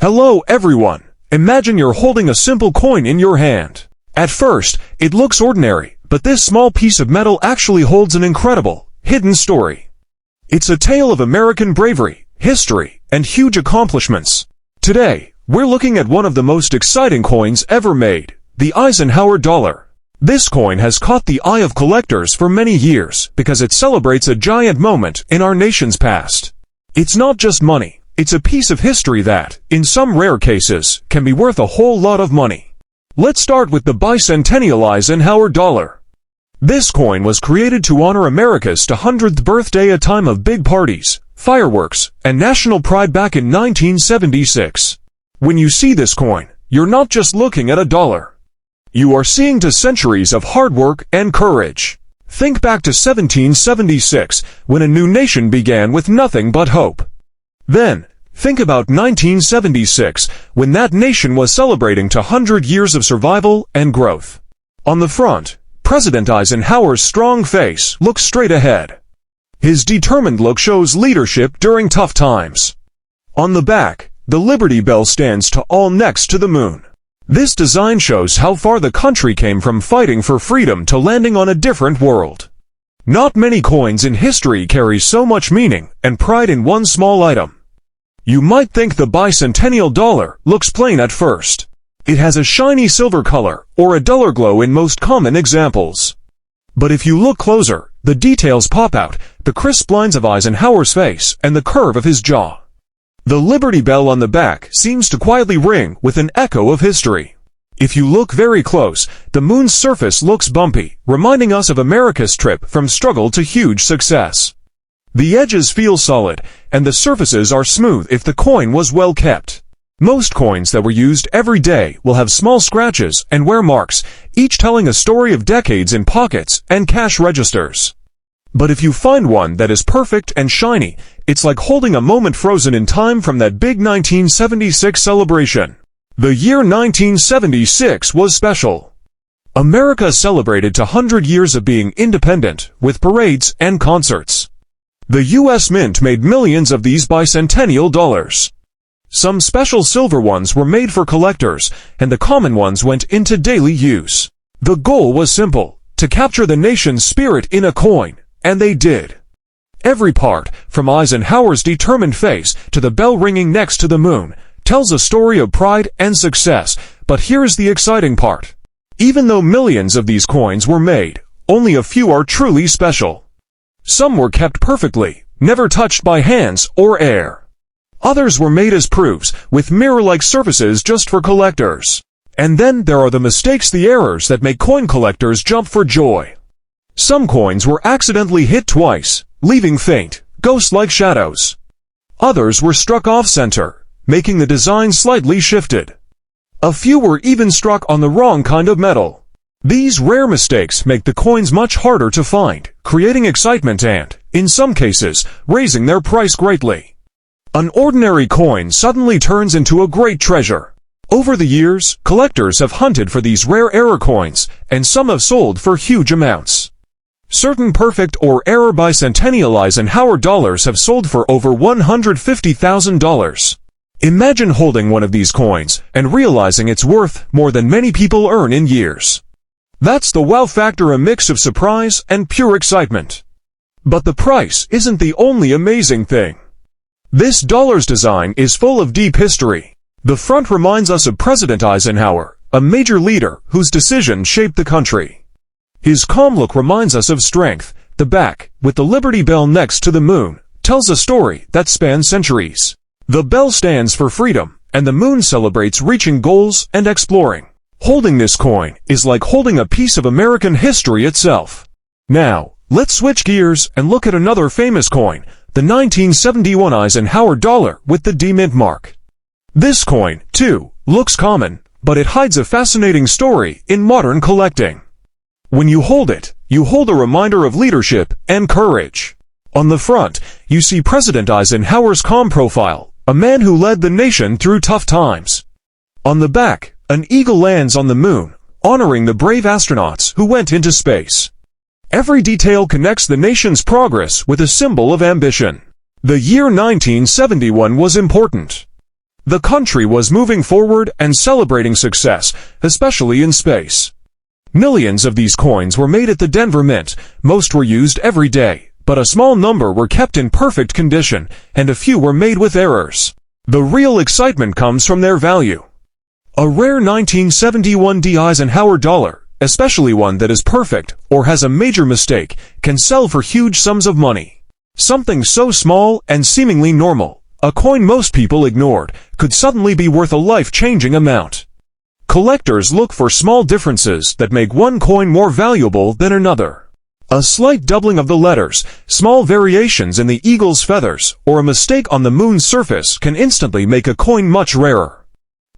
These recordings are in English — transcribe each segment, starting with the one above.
Hello everyone. Imagine you're holding a simple coin in your hand. At first, it looks ordinary, but this small piece of metal actually holds an incredible, hidden story. It's a tale of American bravery, history, and huge accomplishments. Today, we're looking at one of the most exciting coins ever made, the Eisenhower Dollar. This coin has caught the eye of collectors for many years because it celebrates a giant moment in our nation's past. It's not just money, it's a piece of history that, in some rare cases, can be worth a whole lot of money. Let's start with the Bicentennial Eisenhower Dollar. This coin was created to honor America's 200th birthday, a time of big parties, fireworks, and national pride back in 1976. When you see this coin, you're not just looking at a dollar. You are seeing to centuries of hard work and courage. Think back to 1776, when a new nation began with nothing but hope. Then, think about 1976, when that nation was celebrating 200 years of survival and growth. On the front, President Eisenhower's strong face looks straight ahead. His determined look shows leadership during tough times. On the back, the Liberty Bell stands tall next to the moon. This design shows how far the country came from fighting for freedom to landing on a different world. Not many coins in history carry so much meaning and pride in one small item. You might think the Bicentennial Dollar looks plain at first. It has a shiny silver color or a duller glow in most common examples. But if you look closer, the details pop out, the crisp lines of Eisenhower's face and the curve of his jaw. The Liberty Bell on the back seems to quietly ring with an echo of history. If you look very close, the moon's surface looks bumpy, reminding us of America's trip from struggle to huge success. The edges feel solid, and the surfaces are smooth if the coin was well kept. Most coins that were used every day will have small scratches and wear marks, each telling a story of decades in pockets and cash registers. But if you find one that is perfect and shiny, it's like holding a moment frozen in time from that big 1976 celebration. The year 1976 was special. America celebrated 200 years of being independent, with parades and concerts. The U.S. Mint made millions of these bicentennial dollars. Some special silver ones were made for collectors, and the common ones went into daily use. The goal was simple: to capture the nation's spirit in a coin. And they did. Every part, from Eisenhower's determined face to the bell ringing next to the moon, tells a story of pride and success. But here's the exciting part. Even though millions of these coins were made, only a few are truly special. Some were kept perfectly, never touched by hands or air. Others were made as proofs, with mirror-like surfaces just for collectors. And then there are the mistakes, the errors that make coin collectors jump for joy. Some coins were accidentally hit twice, leaving faint, ghost-like shadows. Others were struck off-center, making the design slightly shifted. A few were even struck on the wrong kind of metal. These rare mistakes make the coins much harder to find, creating excitement and, in some cases, raising their price greatly. An ordinary coin suddenly turns into a great treasure. Over the years, collectors have hunted for these rare error coins, and some have sold for huge amounts. Certain perfect or error Bicentennial Eisenhower dollars have sold for over $150,000. Imagine holding one of these coins and realizing it's worth more than many people earn in years. That's the wow factor, a mix of surprise and pure excitement. But the price isn't the only amazing thing. This dollar's design is full of deep history. The front reminds us of President Eisenhower, a major leader whose decisions shaped the country. His calm look reminds us of strength. The back, with the Liberty Bell next to the moon, tells a story that spans centuries. The bell stands for freedom, and the moon celebrates reaching goals and exploring. Holding this coin is like holding a piece of American history itself. Now, let's switch gears and look at another famous coin, the 1971 Eisenhower Dollar with the D Mint mark. This coin, too, looks common, but it hides a fascinating story in modern collecting. When you hold it, you hold a reminder of leadership and courage. On the front, you see President Eisenhower's calm profile, a man who led the nation through tough times. On the back, an eagle lands on the moon, honoring the brave astronauts who went into space. Every detail connects the nation's progress with a symbol of ambition. The year 1971 was important. The country was moving forward and celebrating success, especially in space. Millions of these coins were made at the Denver Mint. Most were used every day, but a small number were kept in perfect condition, and a few were made with errors. The real excitement comes from their value. A rare 1971 Eisenhower dollar, especially one that is perfect or has a major mistake, can sell for huge sums of money. Something so small and seemingly normal, a coin most people ignored, could suddenly be worth a life-changing amount. Collectors look for small differences that make one coin more valuable than another. A slight doubling of the letters, small variations in the eagle's feathers, or a mistake on the moon's surface can instantly make a coin much rarer.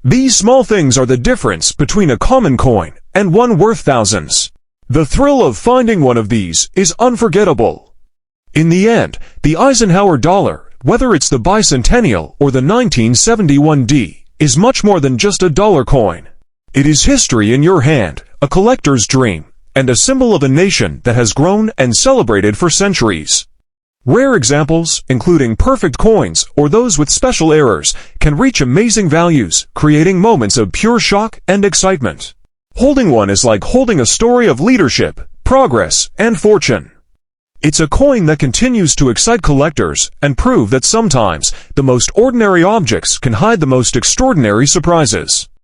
These small things are the difference between a common coin and one worth thousands. The thrill of finding one of these is unforgettable. In the end, the Eisenhower dollar, whether it's the Bicentennial or the 1971 D, is much more than just a dollar coin. It is history in your hand, a collector's dream, and a symbol of a nation that has grown and celebrated for centuries. Rare examples, including perfect coins or those with special errors, can reach amazing values, creating moments of pure shock and excitement. Holding one is like holding a story of leadership, progress, and fortune. It's a coin that continues to excite collectors and prove that sometimes the most ordinary objects can hide the most extraordinary surprises.